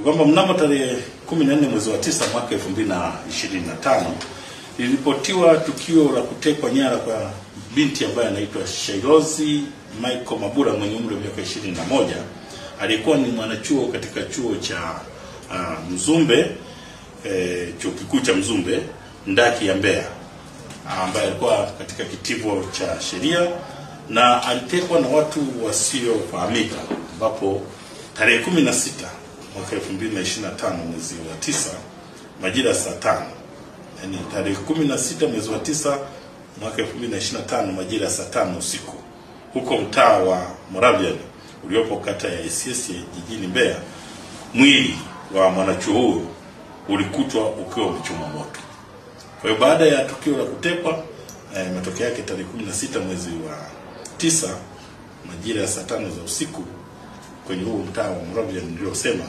kwamba mnamo tarehe 14 mwezi wa 9 mwaka 2025 lilipotiwa tukio la kutekwa nyara kwa binti ambaye anaitwa Shairozi Michael Mabura mwenye umri wa miaka 21, alikuwa ni mwanachuo katika chuo cha Mzumbe, chuo kikuu cha Mzumbe ndaki ya Mbeya, ambaye alikuwa katika kitivo cha sheria, na alitekwa na watu wasiofahamika, ambapo tarehe 16 mwaka 2025 mwezi wa 9 majira saa 5, yani tarehe 16 mwezi wa 9 mwaka 2025 majira saa 5 usiku, huko mtaa wa Moravian uliopo kata ya Isyesye jijini Mbeya, mwili wa mwanachuo huyo ulikutwa ukiwa umechomwa moto. Kwa hiyo baada ya tukio la kutekwa, matokeo yake tarehe 16 mwezi wa 9 majira ya saa 5 za usiku kwenye huo mtaa wa Moravian niliosema,